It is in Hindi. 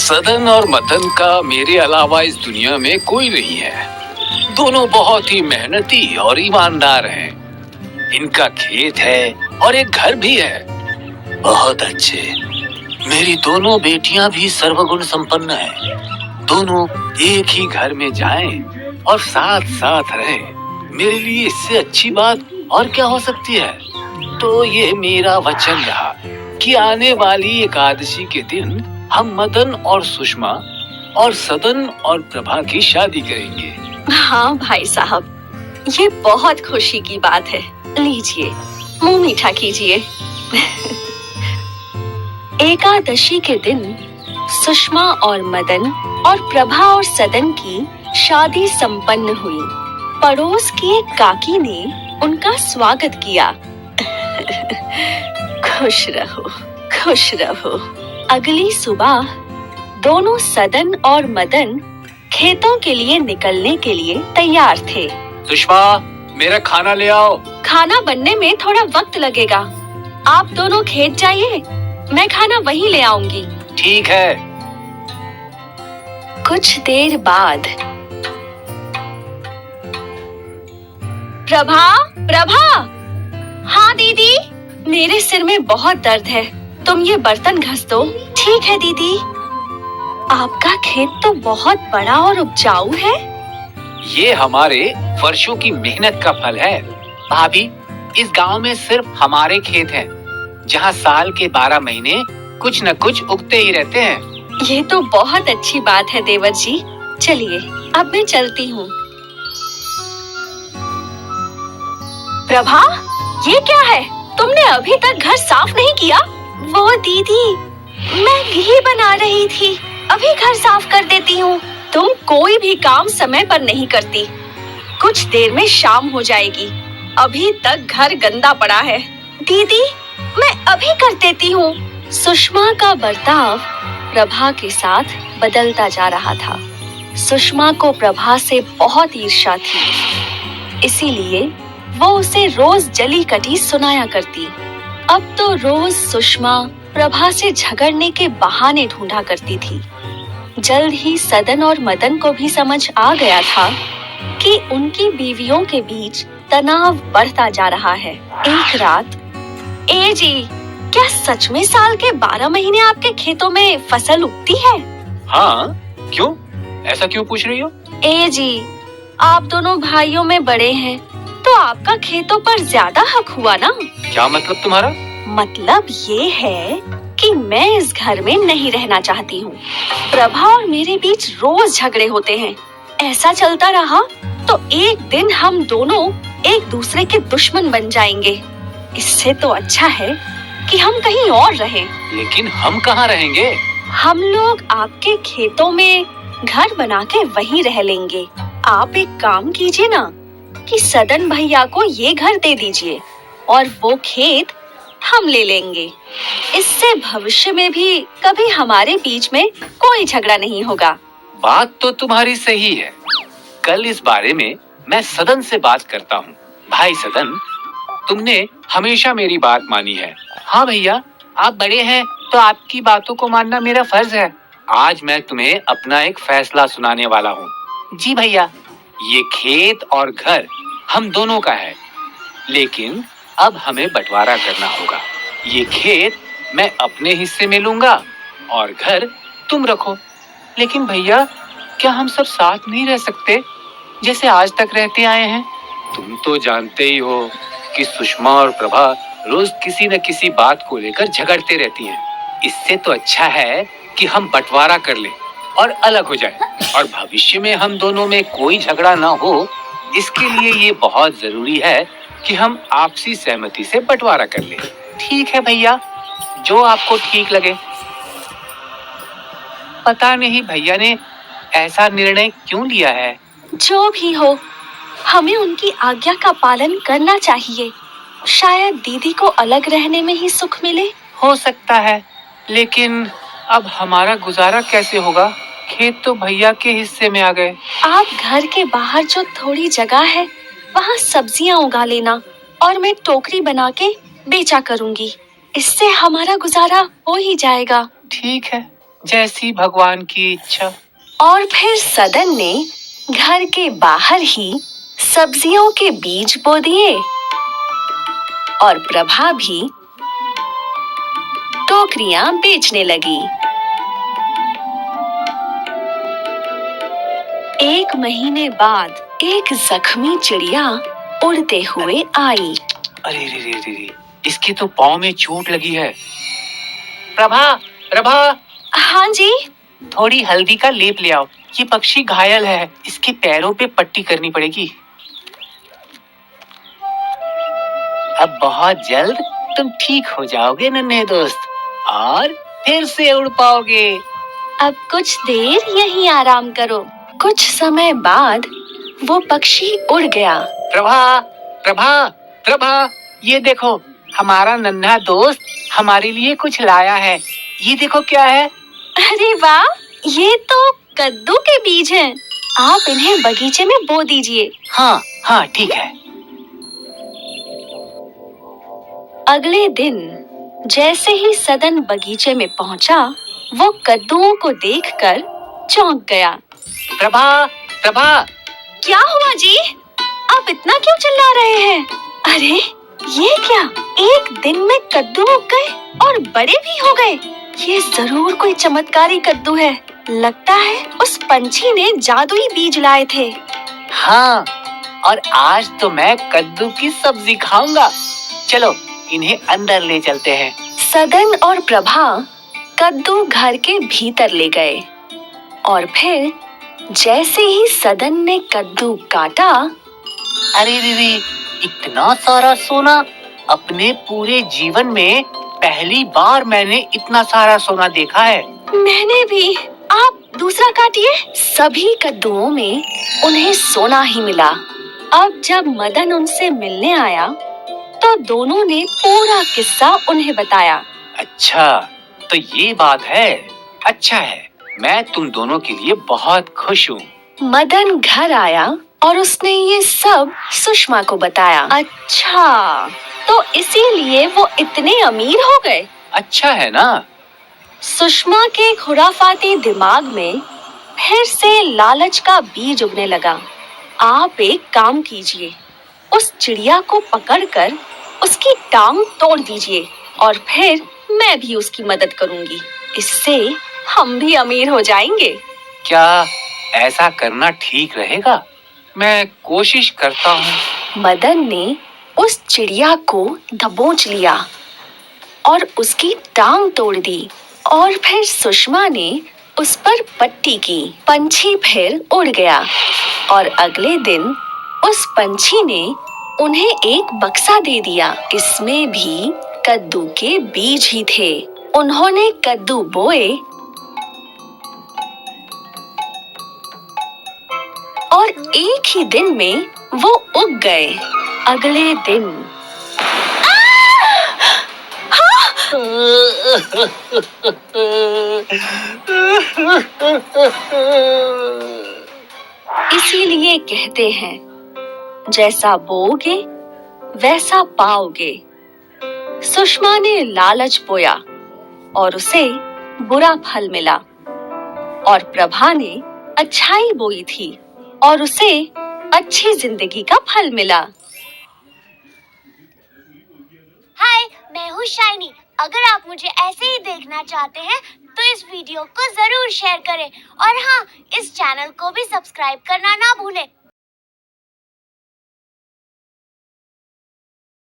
सदन और मदन का मेरे अलावा इस दुनिया में कोई नहीं है। दोनों बहुत ही मेहनती और ईमानदार हैं। इनका खेत है और एक घर भी है। बहुत अच्छे। मेरी दोनों बेटियां भी सर्वगुण संपन्न हैं। दोनों एक ही घर में जाएं और साथ साथ रहें। मेरे लिए इससे अच्छी बात और क्या हो सकती है। तो ये मेरा वचन रहा कि आने वाली एकादशी के दिन हम मदन और सुषमा और सदन और प्रभा की शादी करेंगे। हाँ भाई साहब, ये बहुत खुशी की बात है। लीजिए, मुंह मीठा कीजिए। एकादशी के दिन सुषमा और मदन और प्रभा और सदन की शादी संपन्न हुई। पड़ोस की एक काकी ने उनका स्वागत किया। खुश रहो, खुश रहो। अगली सुबह दोनों सदन और मदन खेतों के लिए निकलने के लिए तैयार थे। सुषमा, मेरा खाना ले आओ। खाना बनने में थोड़ा वक्त लगेगा। आप दोनों खेत जाइए, मैं खाना वहीं ले आऊंगी। ठीक है। कुछ देर बाद प्रभा, प्रभा। हाँ दीदी, मेरे सिर में बहुत दर्द है। तुम ये बर्तन घस दो। ठीक है दीदी। आपका खेत तो बहुत बड़ा और उपजाऊ है। ये हमारे वर्षों की मेहनत का फल है। भाभी, इस गांव में सिर्फ हमारे खेत हैं, जहां साल के 12 महीने कुछ न कुछ उगते ही रहते हैं। ये तो बहुत अच्छी बात है देवर जी। चलिए, अब मैं चलती हूँ। प्रभा, ये क्या है? तुमने अभी तक घर साफ नहीं किया? वो दीदी, मैं घी बना रही थी। अभी घर साफ कर देती हूँ। तुम कोई भी काम समय पर नहीं करती। कुछ देर में शाम हो जाएगी। अभी तक घर गंदा पड़ा है। दीदी, मैं अभी कर देती हूँ। सुषमा का बर्ताव प्रभा के साथ बदलता जा रहा था। सुषमा को प्रभा से बहुत ईर्ष्या थी, इसीलिए वो उसे रोज जली कटी सुनाया करती। अब तो रोज सुषमा प्रभा से झगड़ने के बहाने ढूंढा करती थी। जल्द ही सदन और मदन को भी समझ आ गया था कि उनकी बीवियों के बीच तनाव बढ़ता जा रहा है। एक रात, ए जी, क्या सच में साल के 12 महीने आपके खेतों में फसल उगती है? हाँ, क्यों? ऐसा क्यों पूछ रही हो? ए जी, आप दोनों भाइयों में बड़े हैं, तो आपका खेतों पर ज्यादा हक हुआ ना? क्या मतलब तुम्हारा? मतलब ये है कि मैं इस घर में नहीं रहना चाहती हूँ। प्रभा और मेरे बीच रोज झगड़े होते हैं। ऐसा चलता रहा तो एक दिन हम दोनों एक दूसरे के दुश्मन बन जाएंगे। इससे तो अच्छा है कि हम कहीं और रहें। लेकिन हम कहाँ रहेंगे? हम लोग आपके खेतों में घर बना के वहीं रह लेंगे। आप एक काम कीजिए ना कि सदन भैया को ये घर दे दीजिए और वो खेत हम ले लेंगे। इससे भविष्य में भी कभी हमारे बीच में कोई झगड़ा नहीं होगा। बात तो तुम्हारी सही है। कल इस बारे में मैं सदन से बात करता हूँ। भाई सदन, तुमने हमेशा मेरी बात मानी है। हाँ भैया, आप बड़े हैं तो आपकी बातों को मानना मेरा फर्ज है। आज मैं तुम्हें अपना एक फैसला सुनाने वाला हूँ। जी भैया। ये खेत और घर हम दोनों का है, लेकिन अब हमें बंटवारा करना होगा। ये खेत मैं अपने हिस्से में लूंगा और घर तुम रखो। लेकिन भैया, क्या हम सब साथ नहीं रह सकते जैसे आज तक रहते आए हैं? तुम तो जानते ही हो कि सुषमा और प्रभा रोज किसी न किसी बात को लेकर झगड़ते रहती हैं। इससे तो अच्छा है कि हम बंटवारा कर लें और अलग हो जाएं, और भविष्य में हम दोनों में कोई झगड़ा ना हो। इसके लिए ये बहुत जरूरी है कि हम आपसी सहमति से बंटवारा कर लें। ठीक है भैया, जो आपको ठीक लगे। पता नहीं भैया ने ऐसा निर्णय क्यों लिया है। जो भी हो, हमें उनकी आज्ञा का पालन करना चाहिए। शायद दीदी को अलग रहने में ही सुख मिले। हो सकता है, लेकिन अब हमारा गुजारा कैसे होगा? खेत तो भैया के हिस्से में आ गए। आप घर के बाहर जो थोड़ी जगह है, वहाँ सब्जियाँ उगा लेना और मैं टोकरी बना के बेचा करूँगी। इससे हमारा गुजारा हो ही जाएगा। ठीक है, जैसी भगवान की इच्छा। और फिर सदन ने घर के बाहर ही सब्जियों के बीज बो दिए और प्रभा भी टोकरियां बेचने लगी। 1 महीने बाद एक जख्मी चिड़िया उड़ते हुए आई। अरे रे रे रे रे, इसके तो पाँव में चोट लगी है। प्रभा, प्रभा, हाँ जी। थोड़ी हल्दी का लेप ले आओ। ये पक्षी घायल है, इसके पैरों पे पट्टी करनी पड़ेगी। अब बहुत जल्द तुम ठीक हो जाओगे नन्हे दोस्त, और फिर से उड़ पाओगे। अब कुछ देर यहीं आराम करो। कुछ समय बाद वो पक्षी उड़ गया। प्रभा, प्रभा, प्रभा, ये देखो, हमारा नन्हा दोस्त हमारे लिए कुछ लाया है। ये देखो क्या है। अरे वाह, ये तो कद्दू के बीज हैं। आप इन्हें बगीचे में बो दीजिए। हाँ हाँ, ठीक है। अगले दिन जैसे ही सदन बगीचे में पहुंचा, वो कद्दुओं को देखकर चौंक गया। प्रभा, प्रभा, क्या हुआ जी? आप इतना क्यों चिल्ला रहे हैं? अरे ये क्या, एक दिन में कद्दू उग गए और बड़े भी हो गए। ये जरूर कोई चमत्कारी कद्दू है। लगता है उस पंछी ने जादुई बीज लाए थे। हाँ, और आज तो मैं कद्दू की सब्जी खाऊंगा। चलो इन्हें अंदर ले चलते हैं। सदन और प्रभा कद्दू घर के भीतर ले गए और फिर जैसे ही सदन ने कद्दू काटा, अरे रे, इतना सारा सोना! अपने पूरे जीवन में पहली बार मैंने इतना सारा सोना देखा है। मैंने भी। आप दूसरा काटिए। सभी कद्दुओं में उन्हें सोना ही मिला। अब जब मदन उनसे मिलने आया तो दोनों ने पूरा किस्सा उन्हें बताया। अच्छा, तो ये बात है। अच्छा है, मैं तुम दोनों के लिए बहुत खुश हूँ। मदन घर आया और उसने ये सब सुषमा को बताया। अच्छा, तो इसीलिए वो इतने अमीर हो गए। अच्छा है ना? सुषमा के खुराफाती दिमाग में फिर से लालच का बीज उगने लगा। आप एक काम कीजिए, उस चिड़िया को पकड़कर उसकी टांग तोड़ दीजिए और फिर मैं भी उसकी मदद करूंगी। इससे हम भी अमीर हो जाएंगे। क्या ऐसा करना ठीक रहेगा? मैं कोशिश करता हूँ। मदन ने उस चिड़िया को दबोच लिया और उसकी टांग तोड़ दी और फिर सुषमा ने उस पर पट्टी की। पंछी फिर उड़ गया और अगले दिन उस पंछी ने उन्हें एक बक्सा दे दिया। इसमें भी कद्दू के बीज ही थे। उन्होंने कद्दू बोए और एक ही दिन में वो उग गए। अगले दिन इसीलिए कहते हैं, जैसा बोओगे वैसा पाओगे। सुषमा ने लालच बोया और उसे बुरा फल मिला, और प्रभा ने अच्छाई बोई थी और उसे अच्छी जिंदगी का फल मिला। हाय, मैं हूँ शाइनी। अगर आप मुझे ऐसे ही देखना चाहते हैं तो इस वीडियो को जरूर शेयर करें और हाँ, इस चैनल को भी सब्सक्राइब करना ना भूलें।